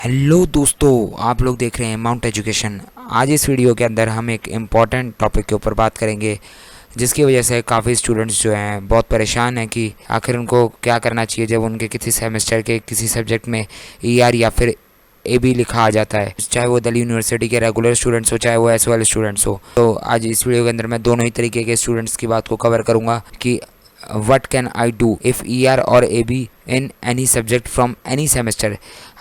Hello दोस्तों, आप लोग देख रहे हैं माउंट एजुकेशन। आज इस वीडियो के अंदर हम एक इम्पॉर्टेंट टॉपिक के ऊपर बात करेंगे, जिसकी वजह से काफ़ी स्टूडेंट्स जो हैं बहुत परेशान हैं कि आखिर उनको क्या करना चाहिए जब उनके किसी सेमेस्टर के किसी सब्जेक्ट में ईआर या फिर एबी लिखा आ जाता है, चाहे वो दिल्ली यूनिवर्सिटी के रेगुलर स्टूडेंट्स हो चाहे वो एसवाइएल स्टूडेंट्स हो। तो आज इस वीडियो के अंदर मैं दोनों ही तरीके के स्टूडेंट्स की बात को कवर करूँगा कि what can I do if ER और AB in any subject from any semester।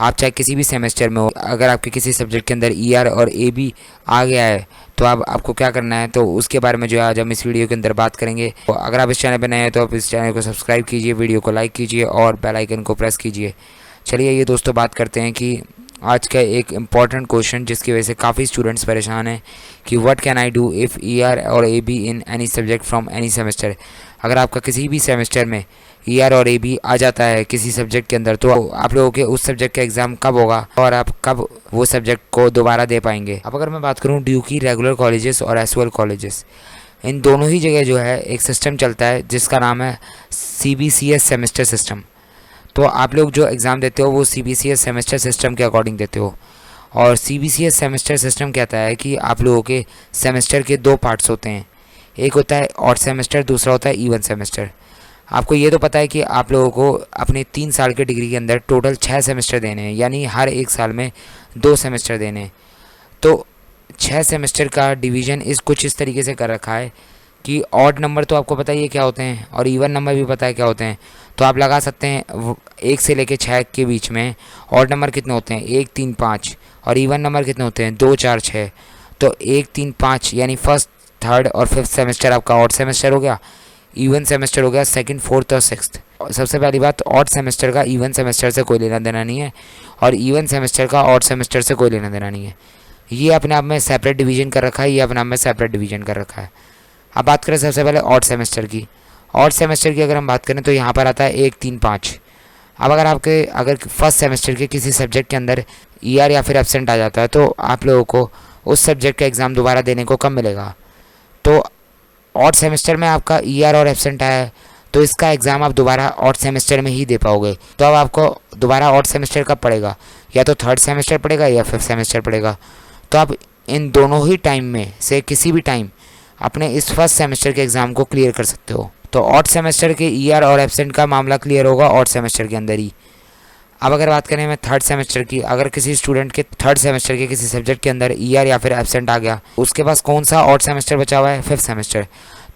आप चाहे किसी भी सेमेस्टर में हो, अगर आपके किसी सब्जेक्ट के अंदर ER और AB आ गया है तो आपको क्या करना है, तो उसके बारे में जो है आज हम इस वीडियो के अंदर बात करेंगे। तो अगर आप इस चैनल पर नए हैं तो आप इस चैनल को सब्सक्राइब कीजिए, वीडियो को लाइक कीजिए और बेल आइकन को प्रेस कीजिए। चलिए ये दोस्तों बात करते हैं कि आज का एक इम्पॉर्टेंट क्वेश्चन जिसकी वजह से काफ़ी स्टूडेंट्स परेशान हैं कि what can I do if ER और AB in any subject from any semester. अगर आपका किसी भी सेमेस्टर में ER और AB आ जाता है किसी सब्जेक्ट के अंदर, तो आप लोगों के उस सब्जेक्ट का एग्ज़ाम कब होगा और आप कब वो सब्जेक्ट को दोबारा दे पाएंगे। अब अगर मैं बात करूँ ड्यू की रेगुलर कॉलेजेस और एसवाइएल कॉलेजेस, इन दोनों ही जगह जो है एक सिस्टम चलता है जिसका नाम है CBCS सेमेस्टर सिस्टम। तो आप लोग जो एग्ज़ाम देते हो वो CBCS सेमेस्टर सिस्टम के अकॉर्डिंग देते हो। और CBCS सेमेस्टर सिस्टम कहता है कि आप लोगों के सेमेस्टर के दो पार्ट्स होते हैं, एक होता है ऑड सेमेस्टर, दूसरा होता है इवन सेमेस्टर। आपको ये तो पता है कि आप लोगों को अपने 3 साल के डिग्री के अंदर टोटल 6 सेमेस्टर देने हैं, यानी हर एक साल में 2 सेमेस्टर देने हैं। तो 6 सेमेस्टर का डिवीज़न कुछ इस तरीके से कर रखा है कि ऑड नंबर तो आपको पता ही है क्या होते हैं और इवन नंबर भी पता है क्या होते हैं। तो आप लगा सकते हैं 1 से लेकर 6 के बीच में ऑड नंबर कितने होते हैं, 1 3 5, और इवन नंबर कितने होते हैं, 2 4 6। तो 1 3 5 यानी फर्स्ट थर्ड और फिफ्थ सेमेस्टर आपका ऑड सेमेस्टर हो गया, इवन सेमेस्टर हो गया सेकंड फोर्थ और सिक्स्थ। सबसे पहली बात, ऑड सेमेस्टर का इवन सेमेस्टर से कोई लेना देना नहीं है और इवन सेमेस्टर का ऑड सेमेस्टर से कोई लेना देना नहीं है। ये अपने आप में सेपरेट डिवीजन कर रखा है, ये अपने आप में सेपरेट डिवीजन कर रखा है। अब बात करें सबसे पहले ऑड सेमेस्टर की। ऑड सेमेस्टर की अगर हम बात करें तो यहाँ पर आता है 1 3 5। अब अगर फर्स्ट सेमेस्टर के किसी सब्जेक्ट के अंदर ER या फिर एब्सेंट आ जाता है तो आप लोगों को उस सब्जेक्ट का एग्ज़ाम दोबारा देने को कब मिलेगा। तो ऑड सेमेस्टर में आपका ER और एब्सेंट आया है तो इसका एग्ज़ाम आप दोबारा ऑड सेमेस्टर में ही दे पाओगे। तो अब आपको दोबारा ऑड सेमेस्टर कब पड़ेगा, या तो थर्ड सेमेस्टर पड़ेगा या फिफ्थ सेमेस्टर पड़ेगा। तो आप इन दोनों ही टाइम में से किसी भी टाइम अपने इस फर्स्ट सेमेस्टर के एग्ज़ाम को क्लियर कर सकते हो। तो ऑड सेमेस्टर के ER और एब्सेंट का मामला क्लियर होगा ऑड सेमेस्टर के अंदर ही। अब अगर बात करें मैं थर्ड सेमेस्टर की, अगर किसी स्टूडेंट के थर्ड सेमेस्टर के किसी सब्जेक्ट के अंदर ER या फिर एब्सेंट आ गया, उसके पास कौन सा ऑड सेमेस्टर बचा हुआ है, फिफ्थ सेमेस्टर।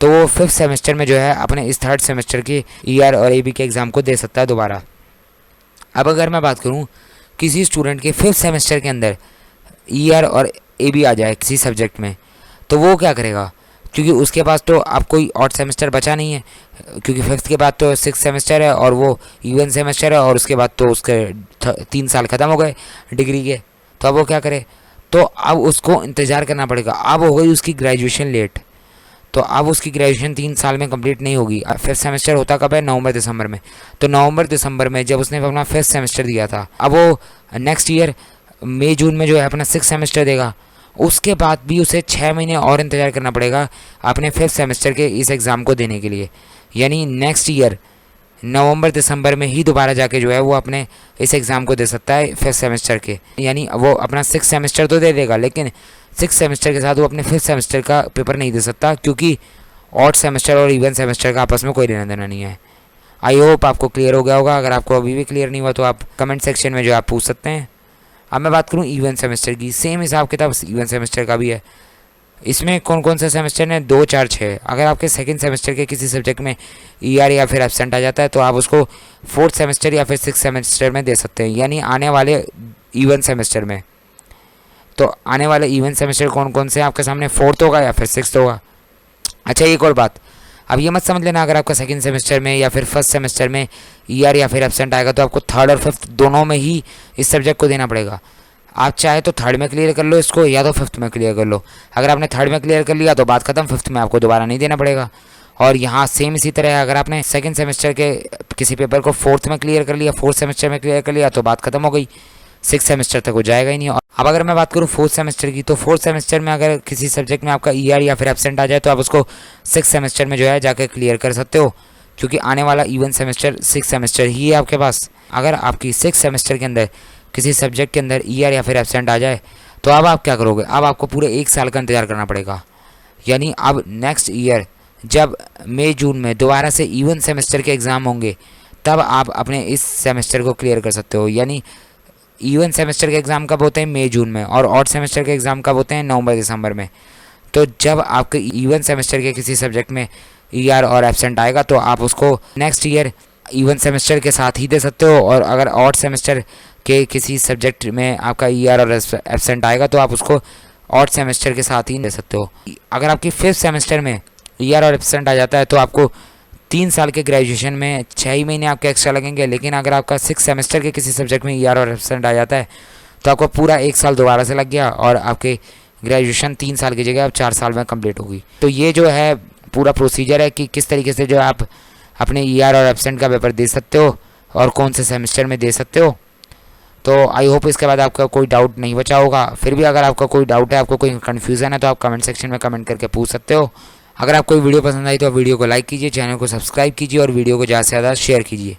तो वो फिफ्थ सेमेस्टर में जो है अपने इस थर्ड सेमेस्टर के ER और AB के एग्ज़ाम को दे सकता है दोबारा। अब अगर मैं बात करूँ किसी स्टूडेंट के फिफ्थ सेमेस्टर के अंदर ER और AB आ जाए किसी सब्जेक्ट में, तो वो क्या करेगा, क्योंकि उसके पास तो अब कोई ऑड सेमेस्टर बचा नहीं है, क्योंकि फिफ्थ के बाद तो सिक्स सेमेस्टर है और वो इवन सेमेस्टर है और उसके बाद तो उसके 3 साल ख़त्म हो गए डिग्री के। तो अब वो क्या करे, तो अब उसको इंतज़ार करना पड़ेगा। अब हो गई उसकी ग्रेजुएशन लेट, तो अब उसकी ग्रेजुएशन 3 साल में कंप्लीट नहीं होगी। फिफ्थ सेमेस्टर होता कब है, नवंबर दिसंबर में। तो नवंबर दिसंबर में जब उसने अपना फिफ्थ सेमेस्टर दिया था, अब वो नेक्स्ट ईयर मई जून में जो है अपना सिक्स सेमेस्टर देगा। उसके बाद भी उसे 6 महीने और इंतज़ार करना पड़ेगा अपने फिफ्थ सेमेस्टर के इस एग्ज़ाम को देने के लिए। यानी नेक्स्ट ईयर नवंबर दिसंबर में ही दोबारा जाके जो है वो अपने इस एग्ज़ाम को दे सकता है फिफ्थ सेमेस्टर के। यानी वो अपना सिक्स सेमेस्टर तो दे देगा, लेकिन सिक्स सेमेस्टर के साथ वो अपने फिफ्थ सेमेस्टर का पेपर नहीं दे सकता, क्योंकि ऑड सेमेस्टर और इवन सेमेस्टर का आपस में कोई लेना देना नहीं है। आई होप आपको क्लियर हो गया होगा। अगर आपको अभी भी क्लियर नहीं हुआ तो आप कमेंट सेक्शन में जो आप पूछ सकते हैं। अब मैं बात करूँ इवन सेमेस्टर की, सेम हिसाब किताब इवन सेमेस्टर का भी है। इसमें कौन कौन सा सेमेस्टर है, 2 4 6। अगर आपके सेकंड सेमेस्टर के किसी सब्जेक्ट में ER या फिर एब्सेंट आ जाता है तो आप उसको फोर्थ सेमेस्टर या फिर सिक्स सेमेस्टर में दे सकते हैं, यानी आने वाले इवन सेमेस्टर में। तो आने वाले इवन सेमेस्टर कौन कौन से आपके सामने, फोर्थ होगा या फिर सिक्स्थ होगा। अच्छा एक और बात, अब ये मत समझ लेना अगर आपका सेकंड सेमेस्टर में या फिर फर्स्ट सेमेस्टर में ER या फिर एब्सेंट आएगा तो आपको थर्ड और फिफ्थ दोनों में ही इस सब्जेक्ट को देना पड़ेगा। आप चाहे तो थर्ड में क्लियर कर लो इसको, या तो फिफ्थ में क्लियर कर लो। अगर आपने थर्ड में क्लियर कर लिया तो बात खत्म, फिफ्थ में आपको दोबारा नहीं देना पड़ेगा। और यहाँ सेम इसी तरह अगर आपने सेकंड सेमेस्टर के किसी पेपर को फोर्थ में क्लियर कर लिया, फोर्थ सेमेस्टर में क्लियर कर लिया, तो बात खत्म हो गई, सिक्स सेमेस्टर तक वो जाएगा ही नहीं। अब अगर मैं बात करूँ फोर्थ सेमेस्टर की, तो फोर्थ सेमेस्टर में अगर किसी सब्जेक्ट में आपका ER या फिर एब्सेंट आ जाए तो आप उसको सिक्स सेमेस्टर में जो है जाकर क्लियर कर सकते हो, क्योंकि आने वाला इवन सेमेस्टर सिक्स सेमेस्टर ही है आपके पास। अगर आपकी सिक्स सेमेस्टर के अंदर किसी सब्जेक्ट के अंदर ईआर या फिर एब्सेंट आ जाए तो अब आप क्या करोगे? अब आपको पूरे 1 साल का इंतज़ार करना पड़ेगा। यानी अब नेक्स्ट ईयर जब मई जून में दोबारा से इवन सेमेस्टर के एग्ज़ाम होंगे तब आप अपने इस सेमेस्टर को क्लियर कर सकते हो। यानी इवन सेमेस्टर के एग्ज़ाम कब होते हैं? मई जून में। और ऑड सेमेस्टर के एग्ज़ाम कब होते हैं? नवंबर दिसंबर में। तो जब आपके इवन सेमेस्टर के किसी सब्जेक्ट में ईआर और एब्सेंट आएगा तो आप उसको नेक्स्ट ईयर इवन सेमेस्टर के साथ ही दे सकते हो, और अगर ऑड सेमेस्टर के किसी सब्जेक्ट में आपका ईआर और एब्सेंट आएगा तो आप उसको ऑड सेमेस्टर के साथ ही दे सकते हो। अगर आपकी 5th सेमेस्टर में ईआर और एब्सेंट आ जाता है तो आपको 3 साल के ग्रेजुएशन में 6 ही महीने आपके एक्स्ट्रा लगेंगे। लेकिन अगर आपका 6th सेमेस्टर के किसी सब्जेक्ट में ईआर और एब्सेंट आ जाता है तो आपको पूरा 1 साल दोबारा से लग गया और आपके ग्रेजुएशन 3 साल की जगह अब 4 साल में कंप्लीट होगी। तो ये जो है पूरा प्रोसीजर है कि किस तरीके से जो आप अपने ईआर और एब्सेंट का पेपर दे सकते हो और कौन से सेमेस्टर में दे सकते हो। तो आई होप इसके बाद आपका कोई डाउट नहीं बचा होगा। फिर भी अगर आपका कोई डाउट है, आपको कोई कन्फ्यूज़न है तो आप कमेंट सेक्शन में कमेंट करके पूछ सकते हो। अगर आपको वीडियो पसंद आई तो वीडियो को लाइक कीजिए, चैनल को सब्सक्राइब कीजिए और वीडियो को ज़्यादा से ज़्यादा शेयर कीजिए।